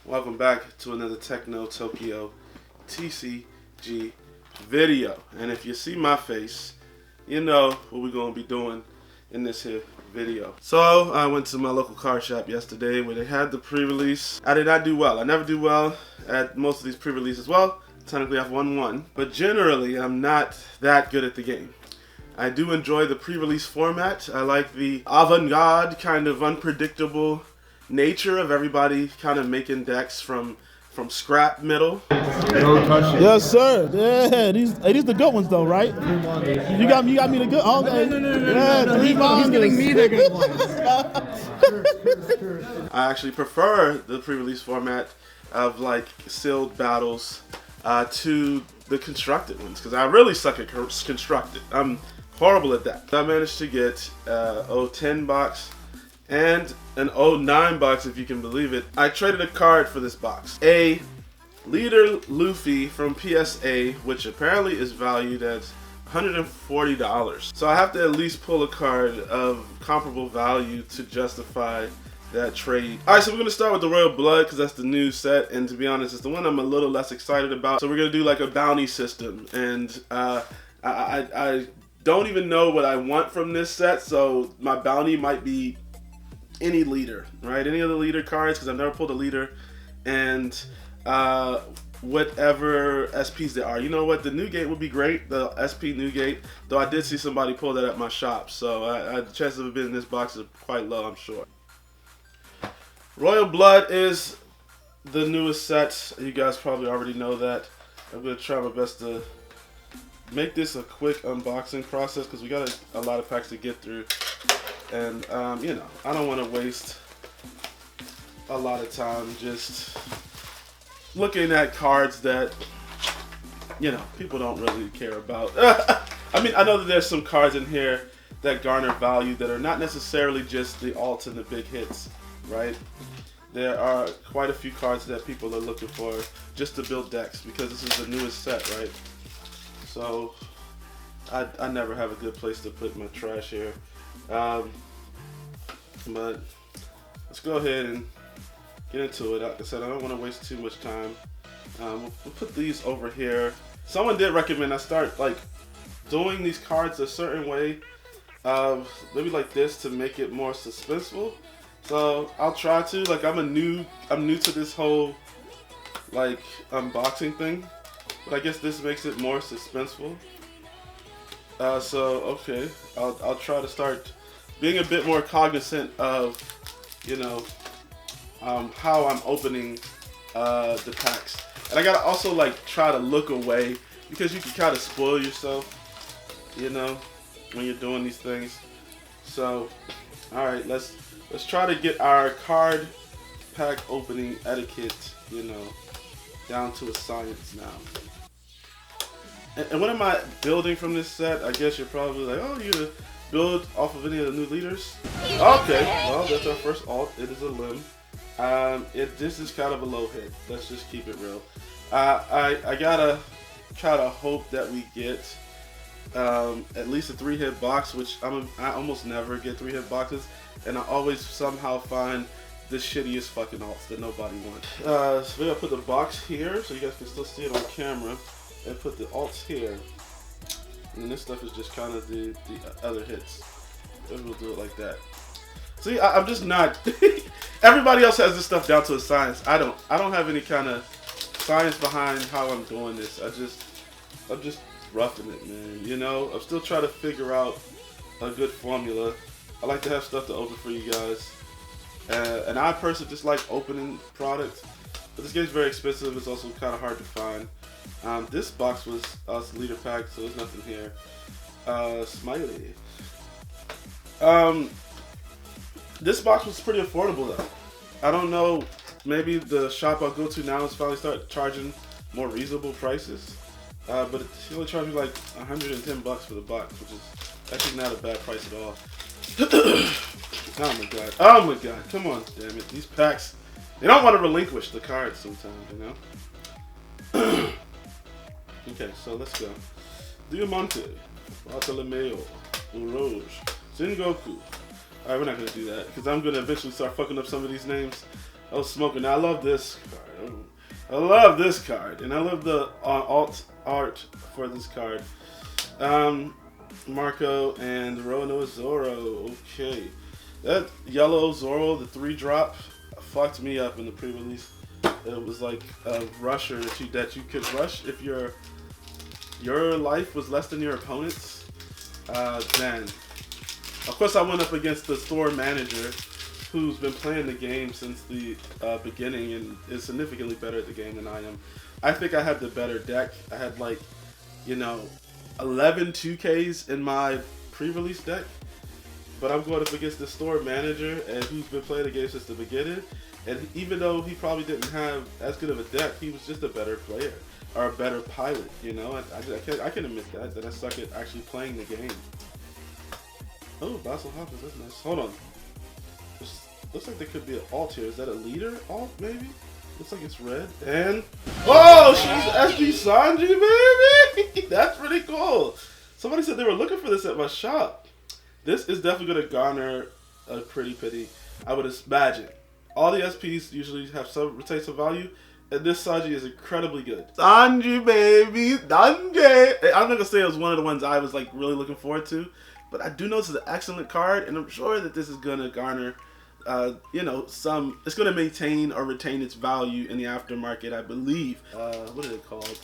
Welcome back to another Techno Tokyo TCG video. And if you see my face, you know what we're going to be doing in this here video. So I went to my local car shop yesterday where they had the pre-release. I did not do well. I never do well at most of these pre-releases. Well, technically I've won one, but generally I'm not that good at the game. I do enjoy the pre-release format. I like the avant-garde, kind of unpredictable nature of everybody kind of making decks from scrap metal. Yes, sir. Yeah, these the good ones though, right? You got me the good. Oh, okay. No. He's giving me the good ones. I actually prefer the pre-release format of like sealed battles to the constructed ones because I really suck at constructed. I'm horrible at that. I managed to get O-10 box and an O-09 box, if you can believe it. I traded a card for this box. A leader Luffy from PSA, which apparently is valued at $140. So I have to at least pull a card of comparable value to justify that trade. Alright, so we're going to start with the Royal Blood because that's the new set, and to be honest, it's the one I'm a little less excited about. So we're going to do like a bounty system, and I don't even know what I want from this set, so my bounty might be any leader, right? Any of the leader cards, because I've never pulled a leader, and whatever SPs there are. You know what? The Newgate would be great, the SP Newgate, though I did see somebody pull that at my shop, so the chances of it being in this box are quite low, I'm sure. Royal Blood is the newest set. You guys probably already know that. I'm going to try my best to make this a quick unboxing process because we got a lot of packs to get through. And, you know, I don't want to waste a lot of time just looking at cards that, you know, people don't really care about. I mean, I know that there's some cards in here that garner value that are not necessarily just the alts and the big hits, right? There are quite a few cards that people are looking for just to build decks because this is the newest set, right? So, I never have a good place to put my trash here. But let's go ahead and get into it. Like I said, I don't want to waste too much time. We'll put these over here. Someone did recommend I start like doing these cards a certain way, maybe like this to make it more suspenseful. So I'll try to. Like I'm new to this whole like unboxing thing, but I guess this makes it more suspenseful. So okay, I'll try to start being a bit more cognizant of, you know, how I'm opening the packs. And I gotta also like try to look away because you can kind of spoil yourself, you know, when you're doing these things. So, all right, let's try to get our card pack opening etiquette, you know, down to a science now. And what am I building from this set? I guess you're probably like, oh, you're gonna build off of any of the new leaders? Okay, well, that's our first alt. It is a limb. This is kind of a low hit. Let's just keep it real. I gotta try to hope that we get at least a 3-hit box, which I almost never get 3-hit boxes, and I always somehow find the shittiest fucking alts that nobody wants. So we're gonna put the box here so you guys can still see it on camera, and put the alts here. And this stuff is just kind of the other hits. Maybe we'll do it like that. See, I'm just not. Everybody else has this stuff down to a science. I don't have any kind of science behind how I'm doing this. I'm just roughing it, man. You know, I'm still trying to figure out a good formula. I like to have stuff to open for you guys. And I personally just like opening products. But this game's very expensive. It's also kind of hard to find. This box was leader pack, so there's nothing here. Smiley. This box was pretty affordable though. I don't know, maybe the shop I'll go to now is finally start charging more reasonable prices. But he only charged me like $110 for the box, which is actually not a bad price at all. Oh my god. Oh my god. Come on, damn it. These packs, they don't want to relinquish the cards sometimes, you know? Okay, so let's go. Diamante, Bartolomeo, Rouge, Sengoku. Alright, we're not going to do that because I'm going to eventually start fucking up some of these names. I was smoking. Now, I love this card. I love this card, and I love the alt art for this card. Marco and Roanoa Zoro. Okay, that yellow Zoro, the 3-drop, fucked me up in the pre-release. It was like a rusher that you could rush if your life was less than your opponent's. Man, of course I went up against the store manager, who's been playing the game since the beginning and is significantly better at the game than I am. I think I had the better deck. I had like, 11 2Ks in my pre-release deck, but I'm going up against the store manager and who's been playing the game since the beginning. And even though he probably didn't have as good of a deck, he was just a better player or a better pilot. I can admit that I suck at actually playing the game. Oh, Basil Hopkins, that's nice. Hold on. Looks like there could be an alt here. Is that a leader alt, maybe? Looks like it's red. And oh, she's SG Sanji, baby! That's pretty cool. Somebody said they were looking for this at my shop. This is definitely gonna garner a pretty pity. I would imagine. All the SPs usually have some retain some value, and this Sanji is incredibly good. Sanji, baby, Sanji. I'm not gonna say it was one of the ones I was like really looking forward to, but I do know this is an excellent card, and I'm sure that this is gonna garner. It's going to maintain or retain its value in the aftermarket, I believe. What are they called?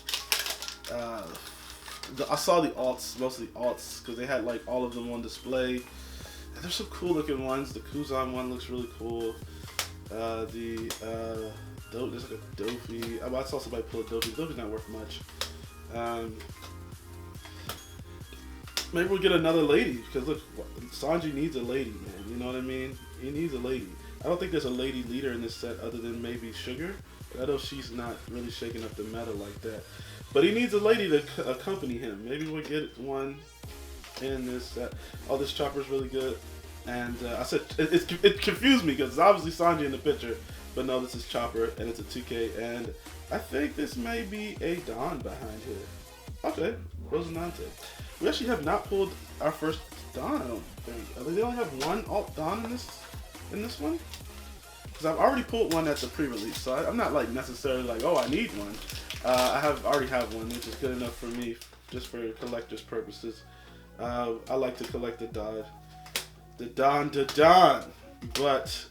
I saw the alts, mostly alts, because they had like all of them on display. And there's some cool looking ones. The Kuzan one looks really cool. There's like a Dofi. I saw somebody pull a Dofi. Dofi's not worth much. Maybe we'll get another lady, because look, Sanji needs a lady, man. You know what I mean? He needs a lady. I don't think there's a lady leader in this set other than maybe Sugar. I know she's not really shaking up the meta like that. But he needs a lady to accompany him. Maybe we'll get one in this set. Oh, this Chopper's really good. And I said, it confused me because it's obviously Sanji in the picture. But no, this is Chopper, and it's a 2K. And I think this may be a Don behind here. Okay, Rosinante. We actually have not pulled our first Don, I don't think. They only have one alt Don in this one? Because I've already pulled one at the pre-release, so I'm not like necessarily like, oh, I need one. I already have one, which is good enough for me, just for collector's purposes. I like to collect the Don. But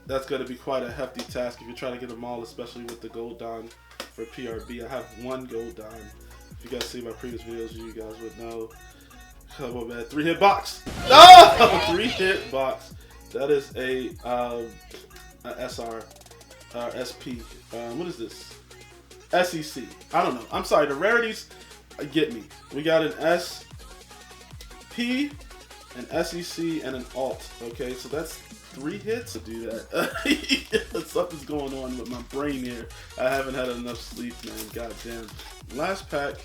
that's going to be quite a hefty task if you're trying to get them all, especially with the gold Don for PRB. I have one gold Don. If you guys see my previous videos, you guys would know. Come on, man. 3-hit box. No! 3-hit box. That is a SR, SP. What is this? SEC. I don't know. I'm sorry. The rarities get me. We got an SP, an SEC, and an alt. Okay, so that's 3 hits to do that. Something's going on with my brain here. I haven't had enough sleep, man. God damn. Last pack,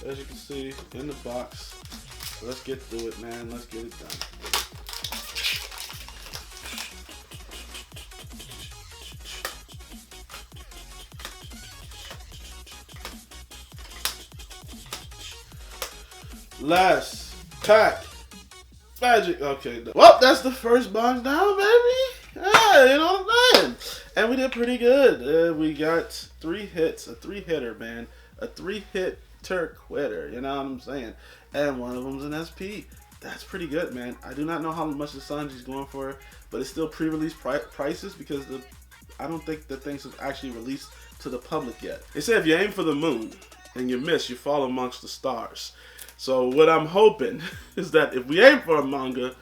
as you can see, in the box. Let's get through it, man. Let's get it done. Last pack. Magic. Okay. Well, that's the first box down, baby. Yeah, you know what I'm saying? And we did pretty good. We got 3 hits. A 3-hitter, man. A 3-hit quitter, you know what I'm saying? And one of them's an SP. That's pretty good, man. I do not know how much the Sanji's going for, but it's still pre-release prices because I don't think the things have actually released to the public yet. They say if you aim for the moon and you miss, you fall amongst the stars. So what I'm hoping is that if we aim for a manga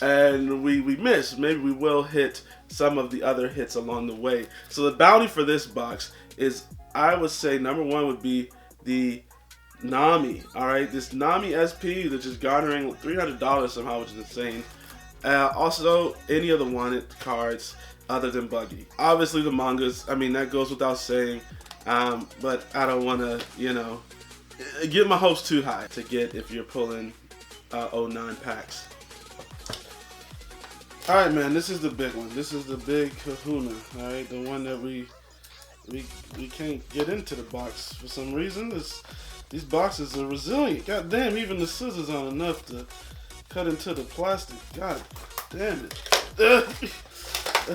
and we miss, maybe we will hit some of the other hits along the way. So the bounty for this box is, I would say, number 1 would be the Nami. Alright, this Nami SP that's just garnering $300 somehow, which is insane. Also, any of the wanted cards other than Buggy. Obviously the mangas, I mean, that goes without saying. But I don't want to, get my hopes too high to get if you're pulling 09 packs. Alright, man, this is the big one. This is the big kahuna, alright? The one that we can't get into the box for some reason. These boxes are resilient. God damn, even the scissors aren't enough to cut into the plastic. God damn it.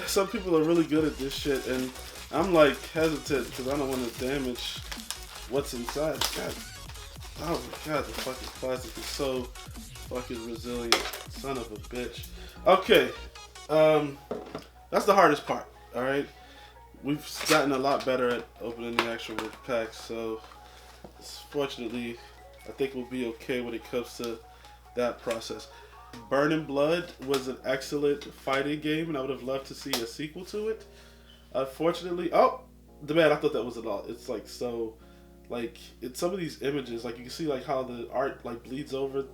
some people are really good at this shit, and I'm like hesitant because I don't want to damage what's inside. God. Oh my god, the fucking plastic is so fucking resilient. Son of a bitch. Okay, that's the hardest part, alright? We've gotten a lot better at opening the actual packs, so fortunately, I think we'll be okay when it comes to that process. Burning Blood was an excellent fighting game, and I would have loved to see a sequel to it. Unfortunately, oh, the man, I thought that was a lot. It's like so, like in some of these images, like you can see like how the art like bleeds over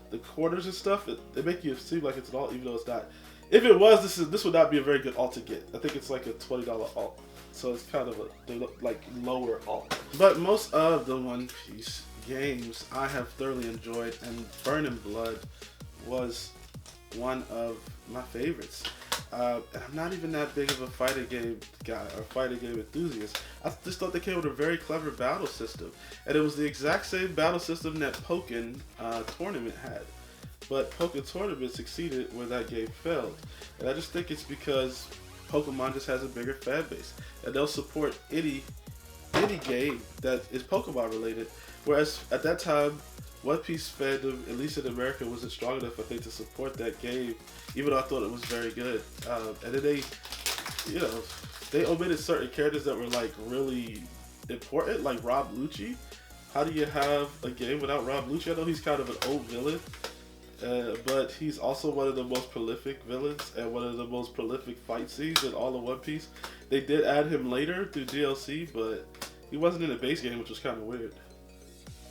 the corners and stuff. It make you seem like it's an alt, even though it's not. If it was, this would not be a very good alt to get. I think it's like a $20 alt, so it's kind of a like lower alt. But most of the One Piece games I have thoroughly enjoyed, and Burning Blood was one of my favorites. And I'm not even that big of a fighting game guy or fighting game enthusiast. I just thought they came with a very clever battle system, and it was the exact same battle system that Pokken Tournament had. But Pokken Tournament succeeded where that game failed, and I just think it's because Pokemon just has a bigger fan base, and they'll support any game that is Pokemon related. Whereas at that time, One Piece fandom, at least in America, wasn't strong enough, I think, to support that game, even though I thought it was very good. And then they omitted certain characters that were like really important, like Rob Lucci. How do you have a game without Rob Lucci? I know he's kind of an old villain, but he's also one of the most prolific villains and one of the most prolific fight scenes in all of One Piece. They did add him later through DLC, but he wasn't in the base game, which was kind of weird.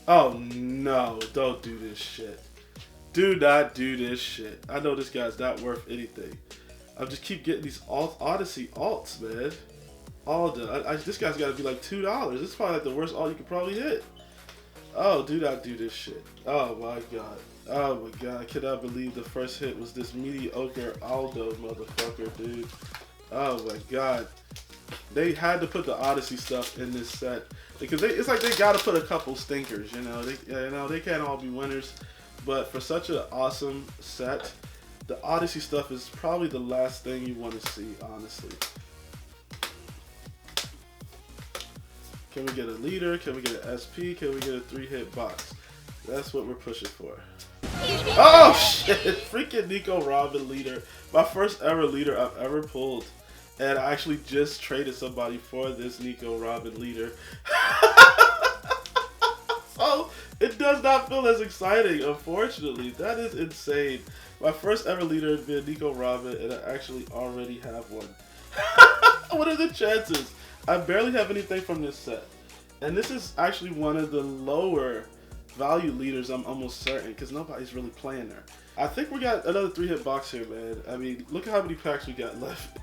Oh no, don't do this shit. Do not do this shit. I know this guy's not worth anything. I just keep getting these Odyssey alts, man. All done. This guy's got to be like $2. This is probably like the worst alt you could probably hit. Oh, do not do this shit. Oh my god. Oh my god. I cannot believe the first hit was this mediocre Aldo motherfucker, dude. Oh my god. They had to put the Odyssey stuff in this set because it's like they got to put a couple stinkers, you know. They can't all be winners, but for such an awesome set, the Odyssey stuff is probably the last thing you want to see, honestly. Can we get a leader? Can we get an SP? Can we get a 3-hit box? That's what we're pushing for. Oh shit! Freaking Nico Robin leader, my first ever leader I've ever pulled. And I actually just traded somebody for this Nico Robin leader. So it does not feel as exciting, unfortunately. That is insane. My first ever leader has been Nico Robin, and I actually already have one. What are the chances? I barely have anything from this set. And this is actually one of the lower value leaders, I'm almost certain, because nobody's really playing there. I think we got another 3-hit box here, man. I mean, look at how many packs we got left.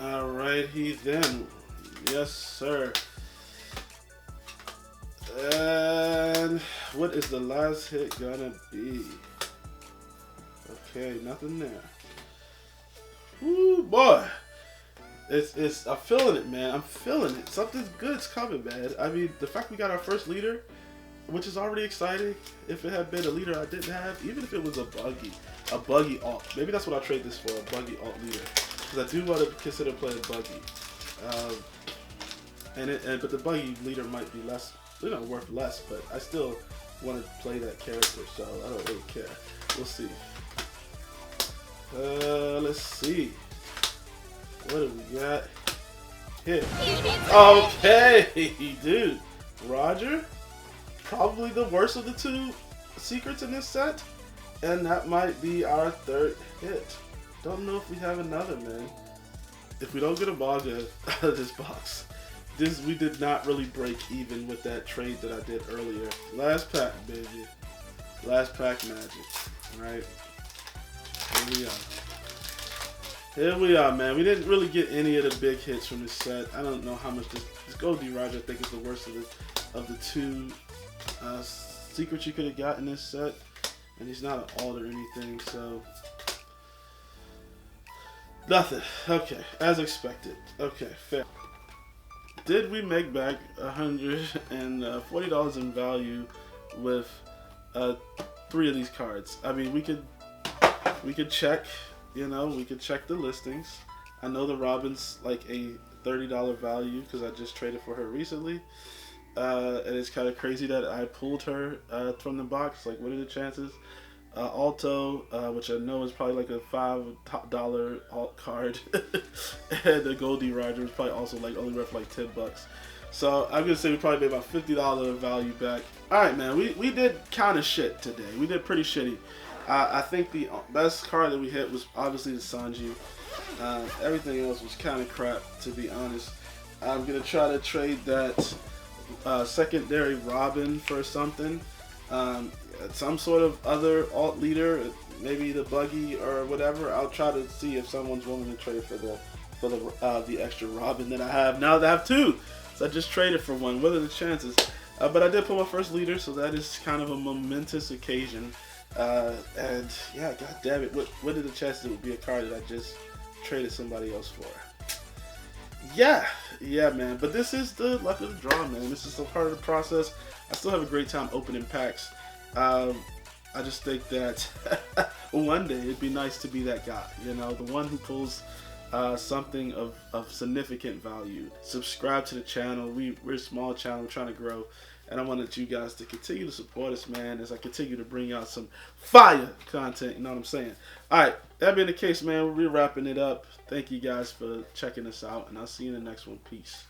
Alrighty then. Yes, sir. And what is the last hit gonna be? Okay, nothing there. Ooh, boy. I'm feeling it, man. I'm feeling it. Something good's coming, man. I mean, the fact we got our first leader, which is already exciting. If it had been a leader I didn't have, even if it was a buggy alt. Maybe that's what I'll trade this for, a buggy alt leader. Because I do want to consider playing buggy, but the buggy leader might be less, worth less. But I still want to play that character, so I don't really care. We'll see. Let's see. What do we got here? Okay, dude, Roger, probably the worst of the two secrets in this set, and that might be our third hit. Don't know if we have another, man. If we don't get a manga out of this box, we did not really break even with that trade that I did earlier. Last pack, baby. Last pack magic. Alright. Here we are. Here we are, man. We didn't really get any of the big hits from this set. I don't know how much this Goldie Roger, I think, is the worst of the two secrets you could have got in this set. And he's not an alt or anything, so... Nothing. Okay, as expected. Okay, fair. Did we make back $140 in value with 3 of these cards? I mean, we could check, we could check the listings. I know the Robin's like a $30 value because I just traded for her recently. And it's kind of crazy that I pulled her from the box. Like, what are the chances? Alto, which I know is probably like a $5 alt card, and the Goldie Roger is probably also like only worth like $10. So I'm gonna say we probably made about $50 value back. All right, man. We did kind of shit today. We did pretty shitty. I think the best card that we hit was obviously the Sanji. Everything else was kind of crap, to be honest. I'm gonna try to trade that secondary Robin for something. Some sort of other alt leader, maybe the Buggy or whatever. I'll try to see if someone's willing to trade for the extra Robin that I have. Now that I have two, so I just traded for one. What are the chances? But I did put my first leader, so that is kind of a momentous occasion. And yeah, god damn it, what are the chances it would be a card that I just traded somebody else for? Yeah, man. But this is the luck of the draw, man. This is a part of the process. I still have a great time opening packs. I just think that one day it'd be nice to be that guy, you know, the one who pulls something of significant value. Subscribe to the channel. We're a small channel, we're trying to grow, and I wanted you guys to continue to support us, man, as I continue to bring out some fire content, you know what I'm saying? Alright, that being the case, man, we're wrapping it up. Thank you guys for checking us out, and I'll see you in the next one. Peace.